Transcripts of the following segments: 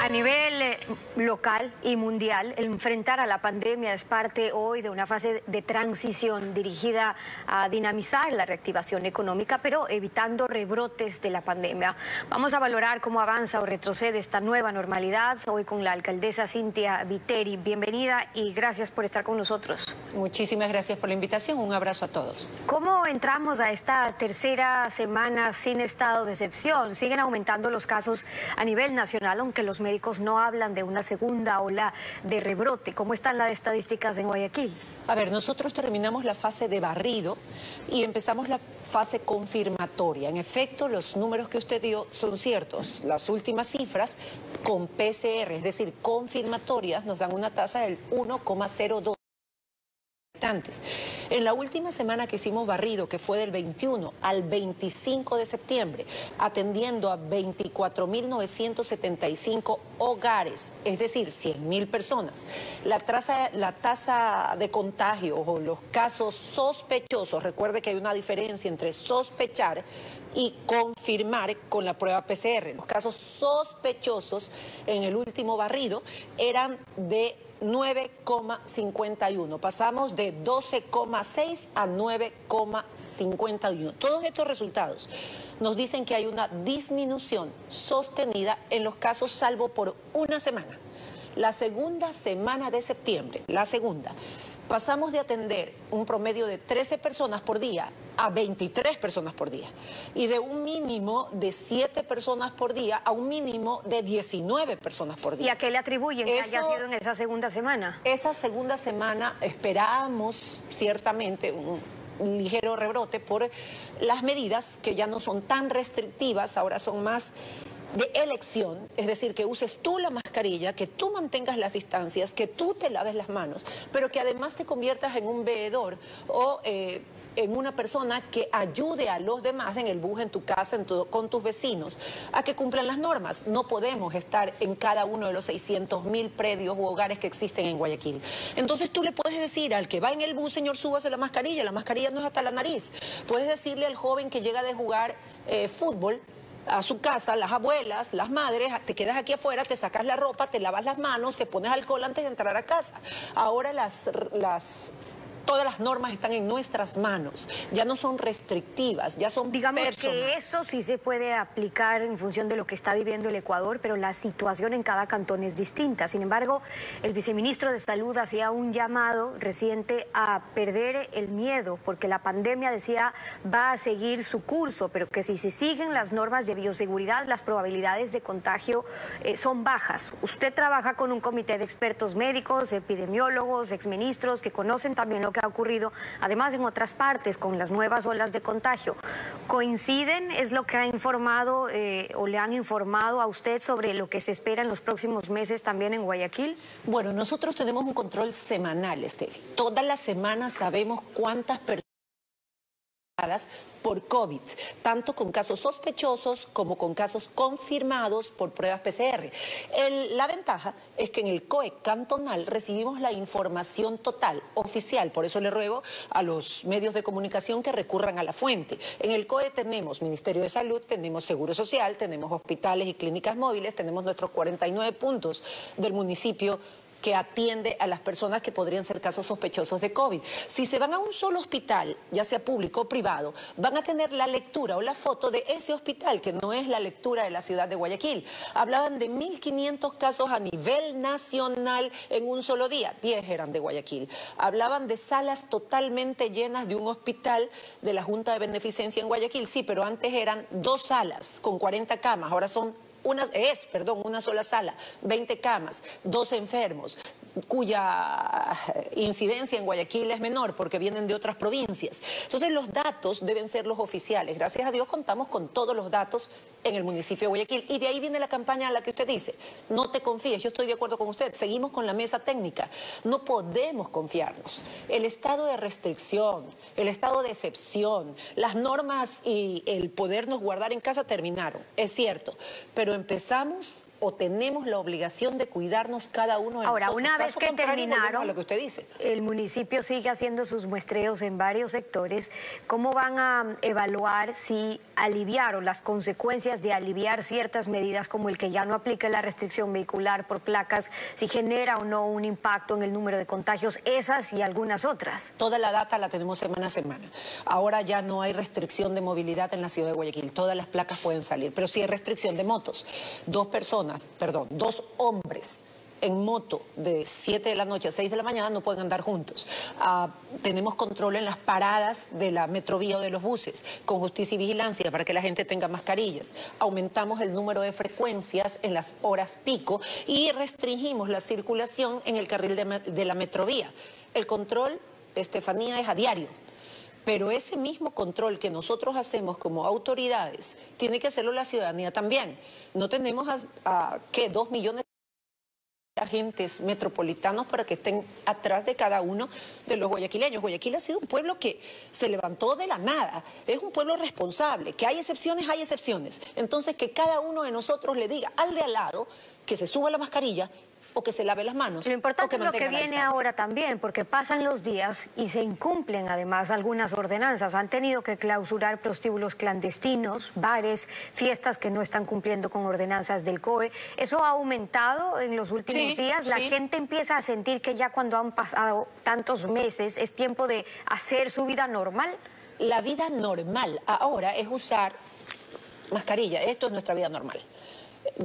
A nivel local y mundial, el enfrentar a la pandemia es parte hoy de una fase de transición dirigida a dinamizar la reactivación económica, pero evitando rebrotes de la pandemia. Vamos a valorar cómo avanza o retrocede esta nueva normalidad hoy con la alcaldesa Cynthia Viteri. Bienvenida y gracias por estar con nosotros. Muchísimas gracias por la invitación. Un abrazo a todos. ¿Cómo entramos a esta tercera semana sin estado de excepción? Siguen aumentando los casos a nivel nacional, aunque los médicos no hablan de una segunda ola de rebrote. ¿Cómo están las estadísticas en Guayaquil? A ver, nosotros terminamos la fase de barrido y empezamos la fase confirmatoria. En efecto, los números que usted dio son ciertos. Las últimas cifras con PCR, es decir, confirmatorias, nos dan una tasa del 1,02. En la última semana que hicimos barrido, que fue del 21 al 25 de septiembre, atendiendo a 24.975 hogares, es decir, 100.000 personas, la tasa de contagio o los casos sospechosos, recuerde que hay una diferencia entre sospechar y confirmar con la prueba PCR. Los casos sospechosos en el último barrido eran de 9,51. Pasamos de 12,6 a 9,51. Todos estos resultados nos dicen que hay una disminución sostenida en los casos, salvo por una semana. La segunda semana de septiembre, pasamos de atender un promedio de 13 personas por día a 23 personas por día. Y de un mínimo de 7 personas por día a un mínimo de 19 personas por día. ¿Y a qué le atribuyen que haya sido en esa segunda semana? Esa segunda semana esperábamos ciertamente un ligero rebrote por las medidas que ya no son tan restrictivas, ahora son más de elección, es decir, que uses tú la mascarilla, que tú mantengas las distancias, que tú te laves las manos, pero que además te conviertas en un veedor o en una persona que ayude a los demás en el bus, en tu casa, con tus vecinos, a que cumplan las normas. No podemos estar en cada uno de los 600.000 predios u hogares que existen en Guayaquil. Entonces tú le puedes decir al que va en el bus, señor, súbase la mascarilla no es hasta la nariz. Puedes decirle al joven que llega de jugar fútbol a su casa, las abuelas, las madres, te quedas aquí afuera, te sacas la ropa, te lavas las manos, te pones alcohol antes de entrar a casa. Ahora todas las normas están en nuestras manos, ya no son restrictivas, ya son personales. Que eso sí se puede aplicar en función de lo que está viviendo el Ecuador, pero la situación en cada cantón es distinta. Sin embargo, el viceministro de Salud hacía un llamado reciente a perder el miedo, porque la pandemia, decía, va a seguir su curso, pero que si se siguen las normas de bioseguridad, las probabilidades de contagio son bajas. Usted trabaja con un comité de expertos médicos, epidemiólogos, exministros, que conocen también lo que ha ocurrido, además en otras partes, con las nuevas olas de contagio. ¿Coinciden? ¿Es lo que ha informado o le han informado a usted sobre lo que se espera en los próximos meses también en Guayaquil? Bueno, nosotros tenemos un control semanal, Steffi. Todas las semanas sabemos cuántas personas por COVID, tanto con casos sospechosos como con casos confirmados por pruebas PCR. La ventaja es que en el COE cantonal recibimos la información total, oficial, por eso le ruego a los medios de comunicación que recurran a la fuente. En el COE tenemos Ministerio de Salud, tenemos Seguro Social, tenemos hospitales y clínicas móviles, tenemos nuestros 49 puntos del municipio que atiende a las personas que podrían ser casos sospechosos de COVID. Si se van a un solo hospital, ya sea público o privado, van a tener la lectura o la foto de ese hospital, que no es la lectura de la ciudad de Guayaquil. Hablaban de 1.500 casos a nivel nacional en un solo día, 10 eran de Guayaquil. Hablaban de salas totalmente llenas de un hospital de la Junta de Beneficencia en Guayaquil, sí, pero antes eran 2 salas con 40 camas, ahora son una sola sala, 20 camas, 2 enfermos, cuya incidencia en Guayaquil es menor porque vienen de otras provincias. Entonces los datos deben ser los oficiales. Gracias a Dios contamos con todos los datos en el municipio de Guayaquil. Y de ahí viene la campaña a la que usted dice, no te confíes, yo estoy de acuerdo con usted, seguimos con la mesa técnica, no podemos confiarnos. El estado de restricción, el estado de excepción, las normas y el podernos guardar en casa terminaron, es cierto, pero empezamos o tenemos la obligación de cuidarnos cada uno de nosotros. Ahora, una vez que terminaron, a lo que usted dice, el municipio sigue haciendo sus muestreos en varios sectores. ¿Cómo van a evaluar si aliviaron las consecuencias de aliviar ciertas medidas como el que ya no aplique la restricción vehicular por placas, si genera o no un impacto en el número de contagios, esas y algunas otras? Toda la data la tenemos semana a semana. Ahora ya no hay restricción de movilidad en la ciudad de Guayaquil. Todas las placas pueden salir, pero sí hay restricción de motos. Dos hombres en moto de 7 de la noche a 6 de la mañana no pueden andar juntos. Tenemos control en las paradas de la metrovía o de los buses, con justicia y vigilancia para que la gente tenga mascarillas. Aumentamos el número de frecuencias en las horas pico y restringimos la circulación en el carril de la metrovía. El control, Estefanía, es a diario. Pero ese mismo control que nosotros hacemos como autoridades, tiene que hacerlo la ciudadanía también. No tenemos ¿qué? 2 millones de agentes metropolitanos para que estén atrás de cada uno de los guayaquileños. Guayaquil ha sido un pueblo que se levantó de la nada. Es un pueblo responsable. Que hay excepciones, hay excepciones. Entonces, que cada uno de nosotros le diga al de al lado que se suba la mascarilla o que se lave las manos. Lo importante es lo que viene ahora también, porque pasan los días y se incumplen además algunas ordenanzas. Han tenido que clausurar prostíbulos clandestinos, bares, fiestas que no están cumpliendo con ordenanzas del COE. ¿Eso ha aumentado en los últimos días? La gente empieza a sentir que ya cuando han pasado tantos meses es tiempo de hacer su vida normal. La vida normal ahora es usar mascarilla. Esto es nuestra vida normal.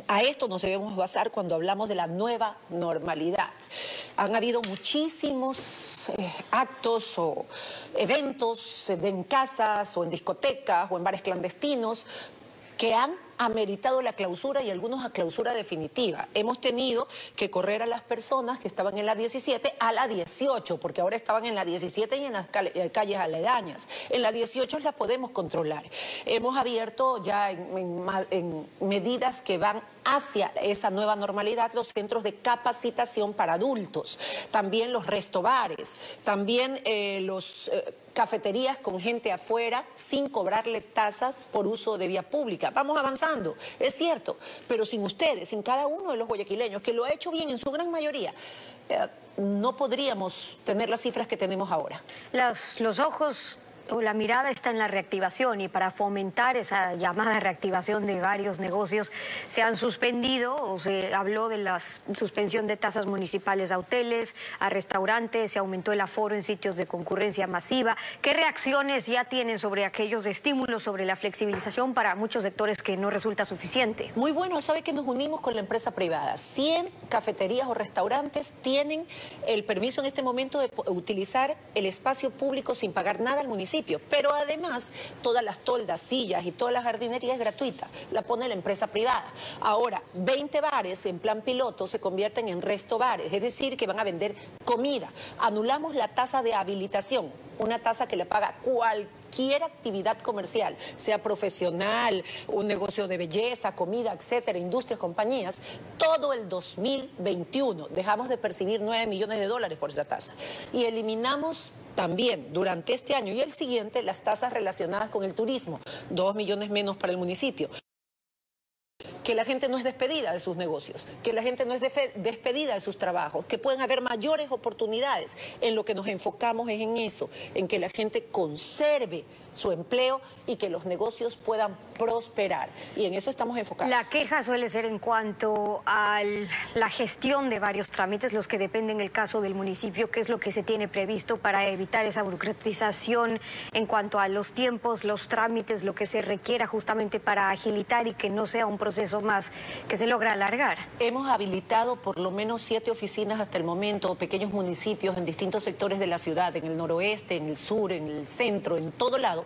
A esto nos debemos basar cuando hablamos de la nueva normalidad. Han habido muchísimos actos o eventos en casas o en discotecas o en bares clandestinos que han ameritado la clausura y algunos a clausura definitiva. Hemos tenido que correr a las personas que estaban en la 17 a la 18, porque ahora estaban en la 17 y en las calles aledañas. En la 18 las podemos controlar. Hemos abierto ya en medidas que van hacia esa nueva normalidad los centros de capacitación para adultos, también los restobares, también cafeterías con gente afuera sin cobrarle tasas por uso de vía pública. Vamos avanzando, es cierto, pero sin ustedes, sin cada uno de los guayaquileños, que lo ha hecho bien en su gran mayoría, no podríamos tener las cifras que tenemos ahora. Los ojos o la mirada está en la reactivación, y para fomentar esa llamada reactivación de varios negocios se han suspendido, o se habló de la suspensión de tasas municipales a hoteles, a restaurantes, se aumentó el aforo en sitios de concurrencia masiva. ¿Qué reacciones ya tienen sobre aquellos estímulos, sobre la flexibilización para muchos sectores que no resulta suficiente? Muy bueno, sabe que nos unimos con la empresa privada. 100 cafeterías o restaurantes tienen el permiso en este momento de utilizar el espacio público sin pagar nada al municipio. Pero además, todas las toldas, sillas y toda la jardinería es gratuita, la pone la empresa privada. Ahora, 20 bares en plan piloto se convierten en resto bares, es decir, que van a vender comida. Anulamos la tasa de habilitación, una tasa que le paga cualquier actividad comercial, sea profesional, un negocio de belleza, comida, etcétera, industrias, compañías. Todo el 2021 dejamos de percibir 9 millones de dólares por esa tasa. Y eliminamos también durante este año y el siguiente las tasas relacionadas con el turismo, 2 millones menos para el municipio. Que la gente no es despedida de sus negocios, que la gente no es despedida de sus trabajos, que pueden haber mayores oportunidades. En lo que nos enfocamos es en eso, en que la gente conserve su empleo y que los negocios puedan prosperar. Y en eso estamos enfocados. La queja suele ser en cuanto a la gestión de varios trámites, los que dependen del caso del municipio, qué es lo que se tiene previsto para evitar esa burocratización en cuanto a los tiempos, los trámites, lo que se requiera justamente para agilitar y que no sea un proceso más que se logra alargar. Hemos habilitado por lo menos 7 oficinas hasta el momento, pequeños municipios en distintos sectores de la ciudad, en el noroeste, en el sur, en el centro, en todo lado,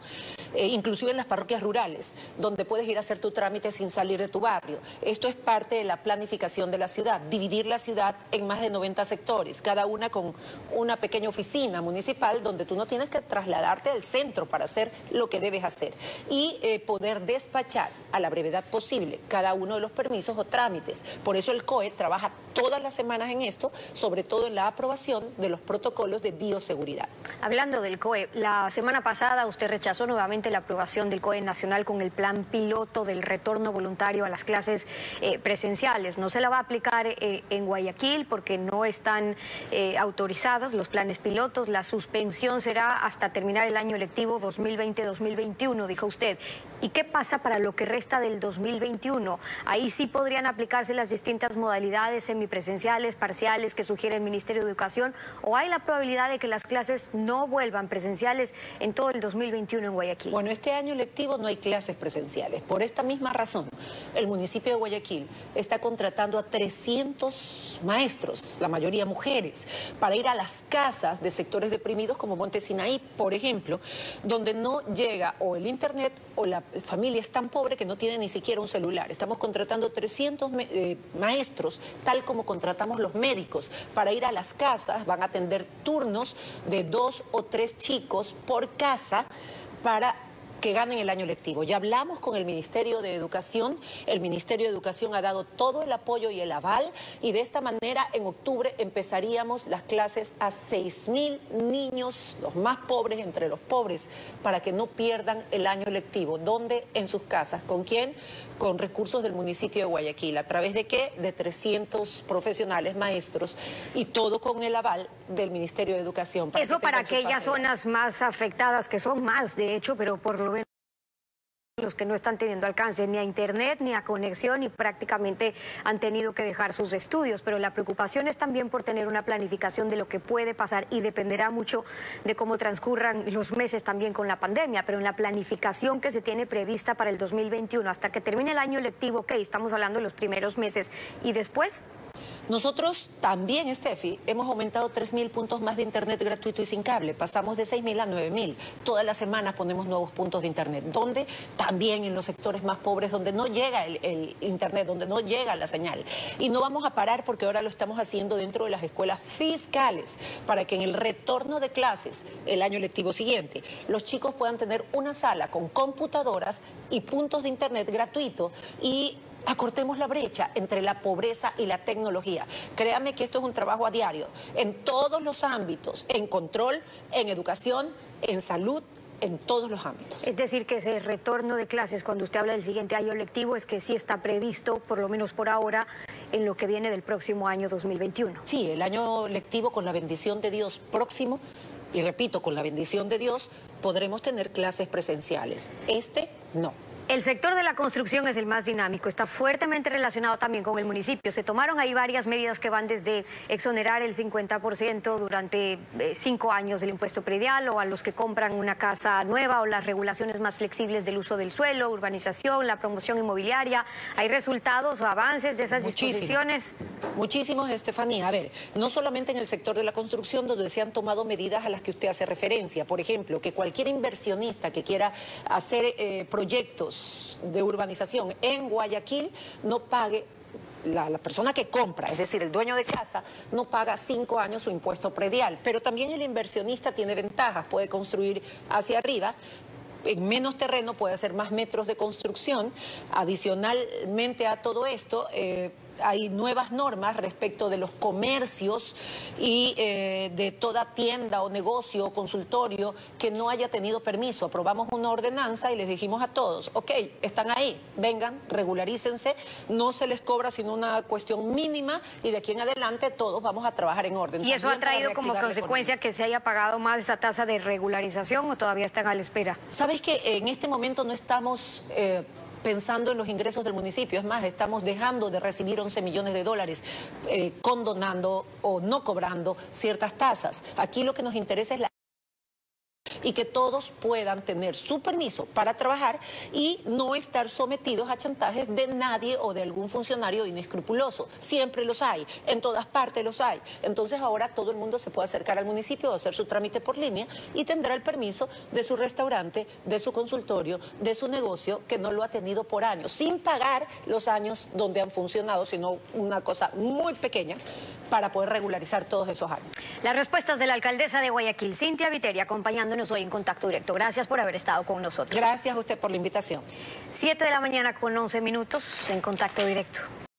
inclusive en las parroquias rurales, donde puedes ir a hacer tu trámite sin salir de tu barrio. Esto es parte de la planificación de la ciudad, dividir la ciudad en más de 90 sectores, cada una con una pequeña oficina municipal donde tú no tienes que trasladarte al centro para hacer lo que debes hacer y poder despachar a la brevedad posible cada uno de los permisos o trámites. Por eso el COE trabaja todas las semanas en esto, sobre todo en la aprobación de los protocolos de bioseguridad. Hablando del COE, la semana pasada usted rechazó nuevamente la aprobación del COE nacional con el plan piloto del retorno voluntario a las clases presenciales. No se la va a aplicar en Guayaquil porque no están autorizadas los planes pilotos. La suspensión será hasta terminar el año lectivo 2020-2021, dijo usted. ¿Y qué pasa para lo que resta del 2021? Ahí sí podrían aplicarse las distintas modalidades semipresenciales, parciales que sugiere el Ministerio de Educación, ¿o hay la probabilidad de que las clases no vuelvan presenciales en todo el 2021 en Guayaquil? Bueno, este año lectivo no hay clases presenciales. Por esta misma razón, el municipio de Guayaquil está contratando a 300 maestros, la mayoría mujeres, para ir a las casas de sectores deprimidos como Monte Sinaí, por ejemplo, donde no llega o el internet o la familia es tan pobre que no tiene ni siquiera un celular. Estamos contratando 300 maestros, tal como contratamos los médicos, para ir a las casas. Van a atender turnos de 2 o 3 chicos por casa para que ganen el año lectivo. Ya hablamos con el Ministerio de Educación, el Ministerio de Educación ha dado todo el apoyo y el aval, y de esta manera en octubre empezaríamos las clases a 6.000 niños, los más pobres entre los pobres, para que no pierdan el año lectivo. ¿Dónde? En sus casas. ¿Con quién? Con recursos del municipio de Guayaquil. ¿A través de qué? De 300 profesionales, maestros, y todo con el aval del Ministerio de Educación. Eso para aquellas zonas más afectadas, que son más, de hecho, pero por lo menos los que no están teniendo alcance ni a internet ni a conexión y prácticamente han tenido que dejar sus estudios, pero la preocupación es también por tener una planificación de lo que puede pasar, y dependerá mucho de cómo transcurran los meses también con la pandemia, pero en la planificación que se tiene prevista para el 2021 hasta que termine el año lectivo, ok, estamos hablando de los primeros meses, y después... Nosotros también, Steffi, hemos aumentado 3.000 puntos más de internet gratuito y sin cable. Pasamos de 6.000 a 9.000. Todas las semanas ponemos nuevos puntos de internet. Donde también en los sectores más pobres, donde no llega el internet, donde no llega la señal. Y no vamos a parar porque ahora lo estamos haciendo dentro de las escuelas fiscales, para que en el retorno de clases, el año lectivo siguiente, los chicos puedan tener una sala con computadoras y puntos de internet gratuito, y acortemos la brecha entre la pobreza y la tecnología. Créame que esto es un trabajo a diario, en todos los ámbitos, en control, en educación, en salud, en todos los ámbitos. Es decir, que ese retorno de clases, cuando usted habla del siguiente año lectivo, es que sí está previsto, por lo menos por ahora, en lo que viene del próximo año 2021. Sí, el año lectivo, con la bendición de Dios próximo, y repito, con la bendición de Dios, podremos tener clases presenciales. Este, no. El sector de la construcción es el más dinámico, está fuertemente relacionado también con el municipio. Se tomaron ahí varias medidas que van desde exonerar el 50% durante 5 años del impuesto predial, o a los que compran una casa nueva, o las regulaciones más flexibles del uso del suelo, urbanización, la promoción inmobiliaria. ¿Hay resultados o avances de esas disposiciones? Muchísimos, Estefanía. A ver, no solamente en el sector de la construcción, donde se han tomado medidas a las que usted hace referencia. Por ejemplo, que cualquier inversionista que quiera hacer proyectos de urbanización en Guayaquil no pague, la persona que compra, es decir, el dueño de casa, no paga 5 años su impuesto predial. Pero también el inversionista tiene ventajas, puede construir hacia arriba, en menos terreno, puede hacer más metros de construcción. Adicionalmente a todo esto, hay nuevas normas respecto de los comercios y de toda tienda o negocio o consultorio que no haya tenido permiso. Aprobamos una ordenanza y les dijimos a todos, ok, están ahí, vengan, regularícense, no se les cobra sino una cuestión mínima, y de aquí en adelante todos vamos a trabajar en orden. ¿Y eso ha traído como consecuencia que se haya pagado más esa tasa de regularización, o todavía están a la espera? ¿Sabes que en este momento no estamos pensando en los ingresos del municipio? Es más, estamos dejando de recibir 11 millones de dólares condonando o no cobrando ciertas tasas. Aquí lo que nos interesa es y que todos puedan tener su permiso para trabajar y no estar sometidos a chantajes de nadie o de algún funcionario inescrupuloso. Siempre los hay, en todas partes los hay. Entonces ahora todo el mundo se puede acercar al municipio, hacer su trámite por línea, y tendrá el permiso de su restaurante, de su consultorio, de su negocio, que no lo ha tenido por años, sin pagar los años donde han funcionado, sino una cosa muy pequeña para poder regularizar todos esos años. Las respuestas de la alcaldesa de Guayaquil, Cintia Viteri, acompañándonos hoy en Contacto Directo. Gracias por haber estado con nosotros. Gracias a usted por la invitación. 7 de la mañana con 11 minutos en Contacto Directo.